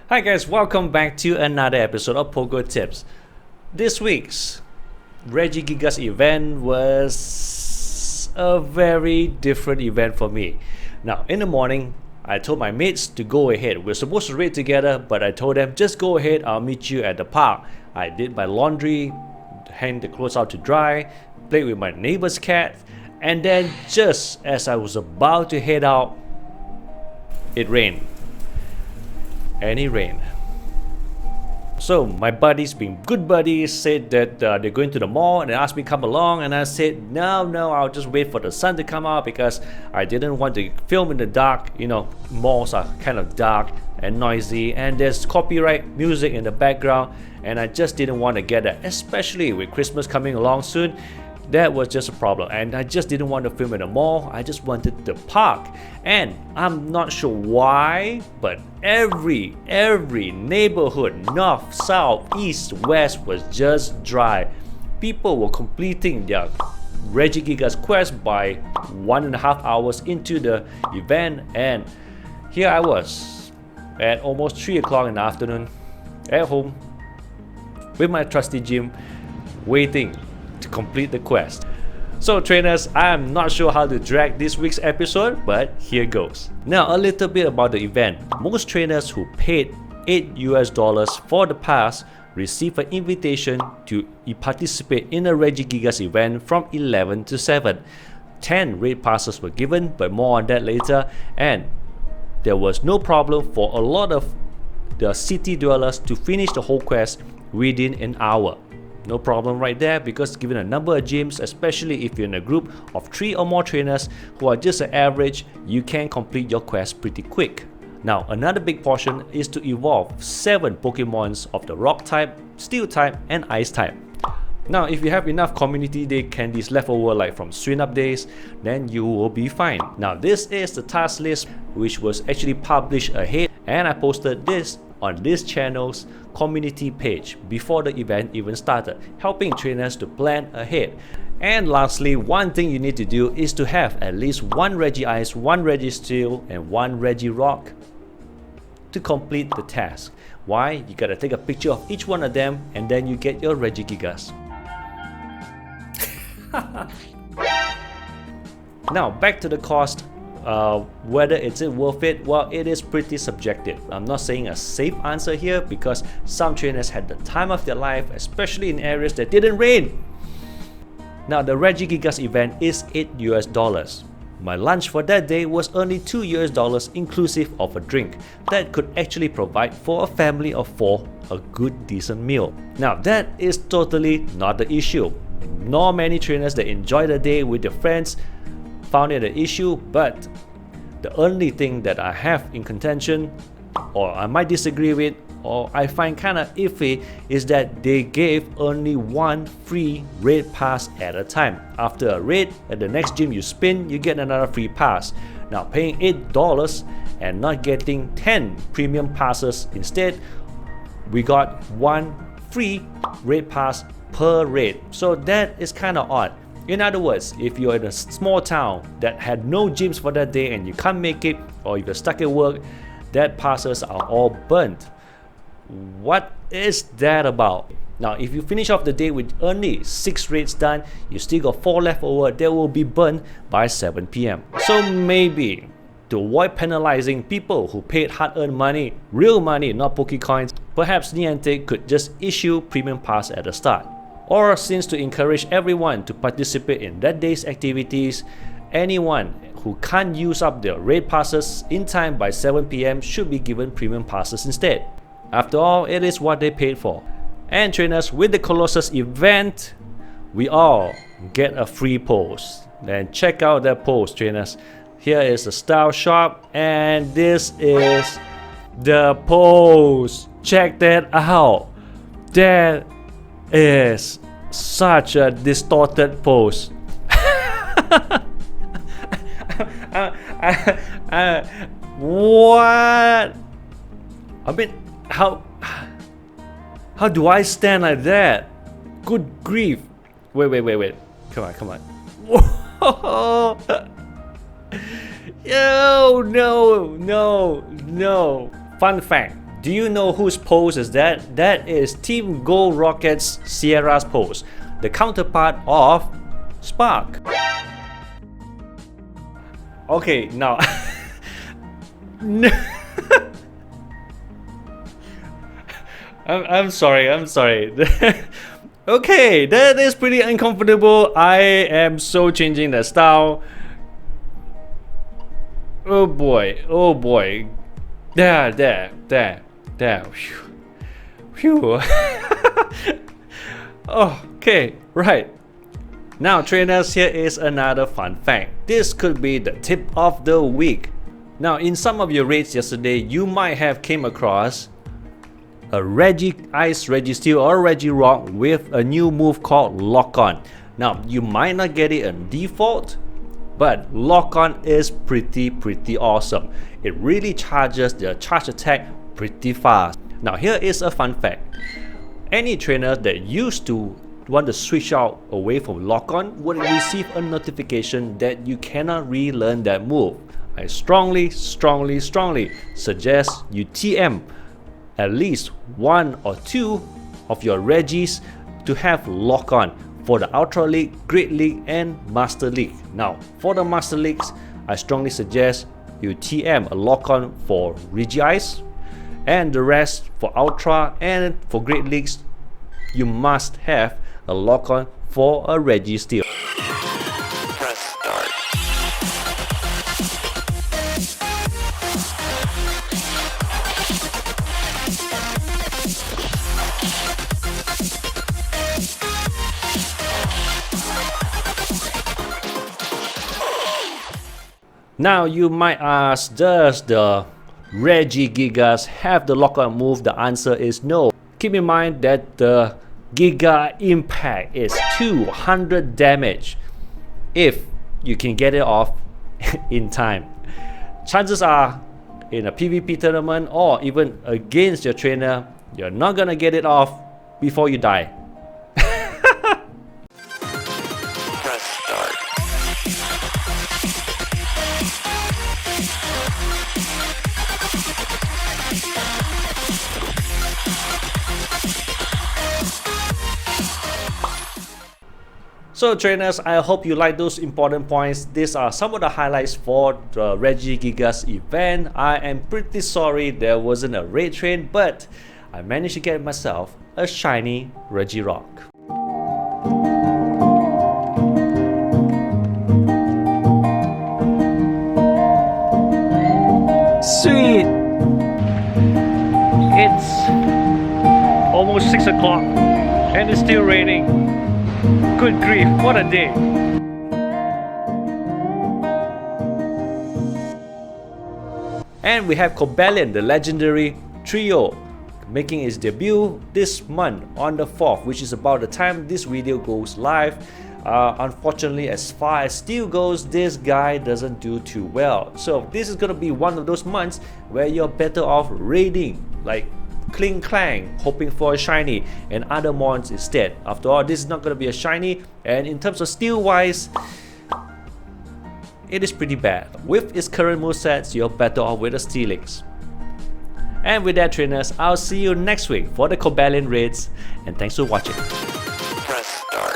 Hi guys, welcome back to another episode of PoGoTips. This week's Regigigas event was a very different event for me. Now, in the morning, I told my mates to go ahead. We're supposed to raid together, but I told them, just go ahead, I'll meet you at the park. I did my laundry, hang the clothes out to dry, played with my neighbor's cat, and then just as I was about to head out, it rained. And it rained. So my buddies, being good buddies, said that they're going to the mall and they asked me to come along, and I said no, I'll just wait for the sun to come out because I didn't want to film in the dark. You know, malls are kind of dark and noisy and there's copyright music in the background, and I just didn't want to get that, especially with Christmas coming along soon. That was just a problem, and I just didn't want to film in the mall. I just wanted the park, and I'm not sure why, but every neighborhood, north, south, east, west, was just dry. People were completing their Regigigas quest by 1.5 hours into the event, and here I was at almost 3 o'clock in the afternoon at home with my trusty gym waiting to complete the quest. So trainers, I'm not sure how to drag this week's episode, but here goes. Now a little bit about the event. Most trainers who paid $8 for the pass receive an invitation to participate in a Regigigas event from 11 to 7. 10 raid passes were given, but more on that later, and there was no problem for a lot of the city dwellers to finish the whole quest within an hour. No problem right there, because given a number of gyms, especially if you're in a group of 3 or more trainers who are just an average, you can complete your quest pretty quick. Now another big portion is to evolve 7 Pokemons of the Rock type, Steel type and Ice type. Now if you have enough community day candies left over, like from Swing Up days, then you will be fine. Now this is the task list which was actually published ahead, and I posted this on this channel's community page before the event even started, helping trainers to plan ahead. And lastly, one thing you need to do is to have at least 1 Regice, 1 Registeel and 1 Regirock to complete the task. Why? You gotta take a picture of each one of them and then you get your Regigigas. Now back to the cost. Whether it's worth it, well, it is pretty subjective. I'm not saying a safe answer here because some trainers had the time of their life, especially in areas that didn't rain. Now the Regigigas event is $8. My lunch for that day was only $2 inclusive of a drink. That could actually provide for a family of 4 a good decent meal. Now that is totally not the issue. Nor many trainers that enjoy the day with their friends found it an issue, but the only thing that I have in contention, or I might disagree with, or I find kinda iffy, is that they gave only 1 free raid pass at a time. After a raid, at the next gym you spin, you get another free pass. Now paying $8 and not getting 10 premium passes, instead we got 1 free raid pass per raid. So that is kinda odd. In other words, if you're in a small town that had no gyms for that day and you can't make it, or if you're stuck at work, that passes are all burnt. What is that about? Now if you finish off the day with only 6 raids done, you still got 4 left over that will be burnt by 7 PM. So maybe to avoid penalizing people who paid hard-earned money, real money, not Pokecoins, perhaps Niantic could just issue premium pass at the start. Or since to encourage everyone to participate in that day's activities, anyone who can't use up their raid passes in time by 7 PM should be given premium passes instead. After all, it is what they paid for. And trainers, with the COLOSSAL event, we all get a free pose. Then check out that pose, trainers. Here is the style shop, and this is the pose. Check that out. That is such a distorted pose. What? I mean, how do I stand like that? Good grief. Wait. Come on. Yo, no. Fun fact. Do you know whose pose is that? That is Team Gold Rocket's Sierra's pose, the counterpart of Spark. Okay, now I'm sorry. Okay, that is pretty uncomfortable. I am so changing the style. Oh boy. There. Phew. Okay, right. Now trainers, here is another fun fact. This could be the tip of the week. Now in some of your raids yesterday, you might have came across a Regigigas, Registeel or Regirock with a new move called Lock On. Now you might not get it in default, but Lock On is pretty awesome. It really charges the charge attack pretty fast. Now here is a fun fact. Any trainer that used to want to switch out away from Lock On would receive a notification that you cannot relearn that move. I strongly suggest you TM at least 1 or 2 of your Regis to have Lock On for the Ultra League, Great League and Master League. Now for the Master Leagues, I strongly suggest you TM a Lock On for Regigigas, and the rest for Ultra and for Great Leagues you must have a Lock On for a Registeel. Press start. Now you might ask, does the Regigigas have the Lock On move? The answer is no. Keep in mind that the Giga Impact is 200 damage if you can get it off in time. Chances are in a PvP tournament or even against your trainer, you're not gonna get it off before you die. Press start. So trainers, I hope you like those important points. These are some of the highlights for the Regigigas event. I am pretty sorry there wasn't a raid train, but I managed to get myself a shiny Regirock. Sweet! It's almost 6 o'clock and it's still raining. Good grief, what a day! And we have Cobalion, the legendary trio, making its debut this month on the 4th, which is about the time this video goes live. Unfortunately, as far as steel goes, this guy doesn't do too well. So this is gonna be one of those months where you're better off raiding, like Kling Clang, hoping for a shiny and other mons instead. After all, this is not going to be a shiny, and in terms of steel wise, it is pretty bad. With its current movesets, you're better off with a Steelix. And with that trainers, I'll see you next week for the Cobalion raids, and thanks for watching. Press start.